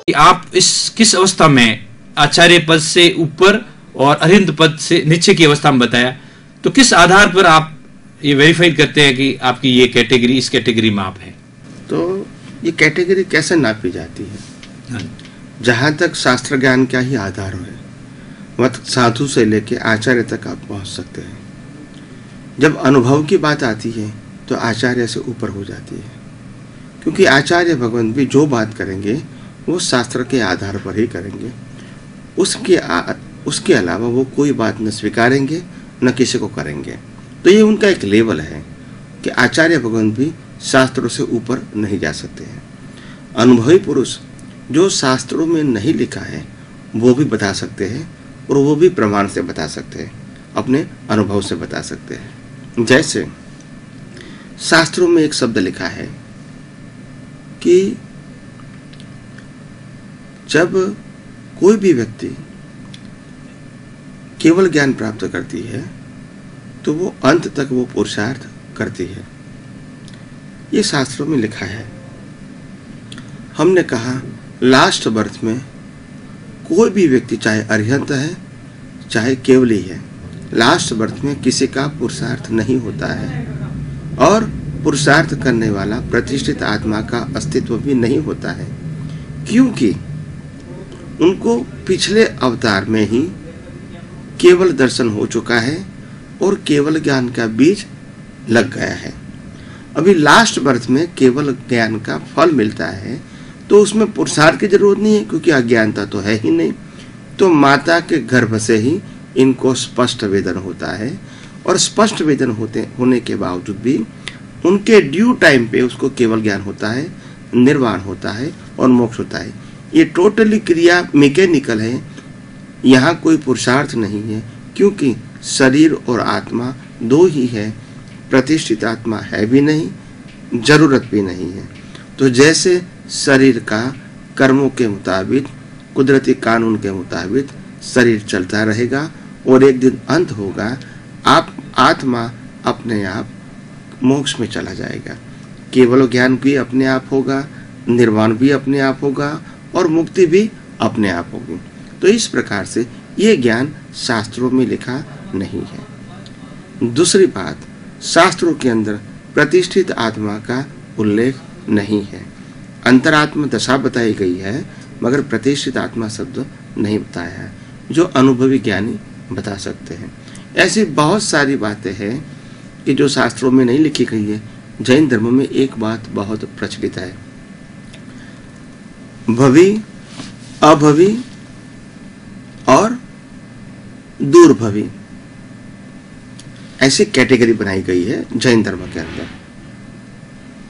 कि आप इस किस अवस्था में आचार्य पद से ऊपर और अरिहंत पद से नीचे की अवस्था में बताया, तो किस आधार पर आप ये वेरीफाई करते हैं कि आपकी ये कैटेगरी इस कैटेगरी में आप हैं? तो ये कैटेगरी कैसे नापी जाती है? जहाँ तक शास्त्र ज्ञान का ही आधार है वह साधु से लेके आचार्य तक आप पहुँच सकते हैं। जब अनुभव की बात आती है तो आचार्य से ऊपर हो जाती है, क्योंकि आचार्य भगवान भी जो बात करेंगे वो शास्त्र के आधार पर ही करेंगे। उसके अलावा वो कोई बात न स्वीकारेंगे न किसी को करेंगे। तो ये उनका एक लेवल है कि आचार्य भगवान भी शास्त्रों से ऊपर नहीं जा सकते हैं। अनुभवी पुरुष जो शास्त्रों में नहीं लिखा है वो भी बता सकते हैं, और वो भी प्रमाण से बता सकते हैं, अपने अनुभव से बता सकते हैं। जैसे शास्त्रों में एक शब्द लिखा है कि जब कोई भी व्यक्ति केवल ज्ञान प्राप्त करती है तो वो अंत तक वो पुरुषार्थ करती है। ये शास्त्रों में लिखा है। हमने कहा लास्ट बर्थ में कोई भी व्यक्ति चाहे अरिहंत है चाहे केवली है, लास्ट बर्थ में किसी का पुरुषार्थ नहीं होता है, और पुरुषार्थ करने वाला प्रतिष्ठित आत्मा का अस्तित्व भी नहीं होता है, क्योंकि उनको पिछले अवतार में ही केवल दर्शन हो चुका है और केवल ज्ञान का बीज लग गया है। अभी लास्ट बर्थ में केवल ज्ञान का फल मिलता है तो उसमें पुरुषार्थ की जरूरत नहीं है, क्योंकि अज्ञानता तो है ही नहीं। तो माता के गर्भ से ही इनको स्पष्ट वेदन होता है, और स्पष्ट वेदन होने के बावजूद भी उनके ड्यू टाइम पे उसको केवल ज्ञान होता है, निर्वाण होता है और मोक्ष होता है। ये टोटली क्रिया मैकेनिकल है, यहाँ कोई पुरुषार्थ नहीं है, क्योंकि शरीर और आत्मा दो ही है, प्रतिष्ठित आत्मा है भी नहीं, जरूरत भी नहीं है। तो जैसे शरीर का कर्मों के मुताबिक, कुदरती कानून के मुताबिक शरीर चलता रहेगा और एक दिन अंत होगा, आप आत्मा अपने आप मोक्ष में चला जाएगा। केवल ज्ञान भी अपने आप होगा, निर्वाण भी अपने आप होगा और मुक्ति भी अपने आप होगी। तो इस प्रकार से ये ज्ञान शास्त्रों में लिखा नहीं है। दूसरी बात, शास्त्रों के अंदर प्रतिष्ठित आत्मा का उल्लेख नहीं है। अंतरात्मा दशा बताई गई है, मगर प्रतिष्ठित आत्मा शब्द नहीं बताया है, जो अनुभवी ज्ञानी बता सकते हैं। ऐसी बहुत सारी बातें हैं कि जो शास्त्रों में नहीं लिखी गई है। जैन धर्म में एक बात बहुत प्रचलित है, भवी, अभवी और दूरभवी, ऐसी कैटेगरी बनाई गई है जैन धर्म के अंदर।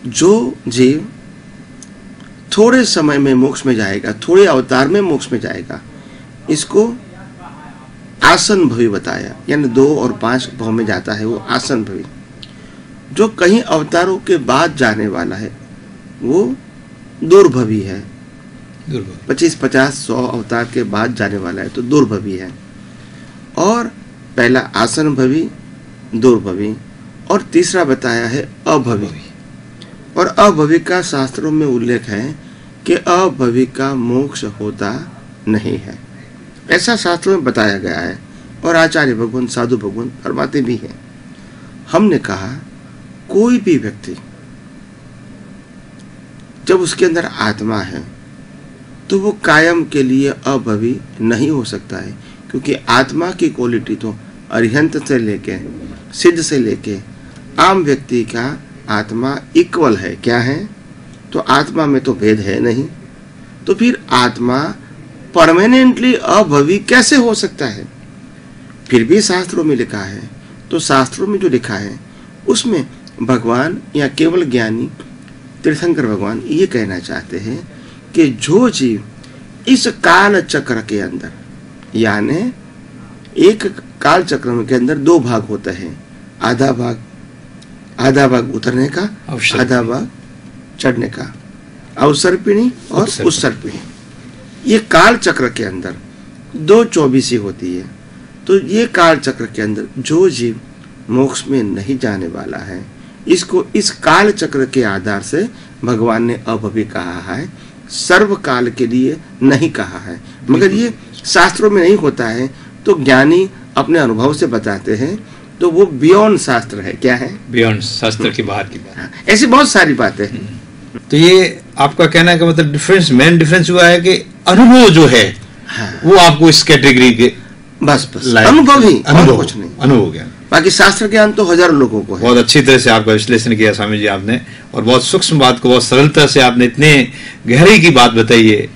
जो जीव थोड़े समय में मोक्ष में जाएगा, थोड़े अवतार में मोक्ष में जाएगा, इसको आसन भवी बताया, यानी 2 और 5 भाव में जाता है वो आसन भवी। जो कहीं अवतारों के बाद जाने वाला है वो दूरभवी है, 25, 50, 100 अवतार के बाद जाने वाला है तो दूरभवी है। और पहला आसन भवी, दूरभवी, और तीसरा बताया है अभवी। और अभवी का शास्त्रों में उल्लेख है कि अभवी का मोक्ष होता नहीं है, ऐसा शास्त्रों में बताया गया है, और आचार्य भगवान, साधु भगवान फरमाते भी हैं। हमने कहा कोई भी व्यक्ति जब उसके अंदर आत्मा है तो वो कायम के लिए अभवी नहीं हो सकता है, क्योंकि आत्मा की क्वालिटी तो अरिहंत से लेके सिद्ध से लेके आम व्यक्ति का आत्मा इक्वल है। क्या है? तो आत्मा में तो भेद है नहीं, तो फिर आत्मा परमानेंटली अभवी कैसे हो सकता है? फिर भी शास्त्रों में लिखा है, तो शास्त्रों में जो लिखा है उसमें भगवान या केवल ज्ञानी तीर्थंकर भगवान ये कहना चाहते हैं कि जो जीव इस काल चक्र के अंदर, यानी एक काल चक्र के अंदर 2 भाग होते हैं, आधा भाग उतरने का, आधा भाग चढ़ने का, अवसर्पिणी और उत्सर्पिणी। ये काल चक्र के अंदर 2 24 होती है। तो ये काल चक्र के अंदर जो जीव मोक्ष में नहीं जाने वाला है, इसको इस काल चक्र के आधार से भगवान ने अभवी कहा है। सर्वकाल के लिए नहीं कहा है, मगर ये शास्त्रों में नहीं होता है, तो ज्ञानी अपने अनुभव से बताते हैं, तो वो बियॉन्ड शास्त्र है। क्या है? बियॉन्ड शास्त्र के बाहर की बात। ऐसी बहुत सारी बातें हैं। तो ये आपका कहना का मतलब डिफरेंस, मेन डिफरेंस हुआ है कि अनुभव जो है वो आपको इस कैटेगरी के बस अनुभव ही, अनुभव कुछ नहीं, अनुभव ज्ञान। बाकी शास्त्र ज्ञान तो हजारों लोगों को है। बहुत अच्छी तरह से आपका विश्लेषण किया स्वामी जी आपने, और बहुत सूक्ष्म बात को बहुत सरलता से आपने इतने गहराई की बात बताई है।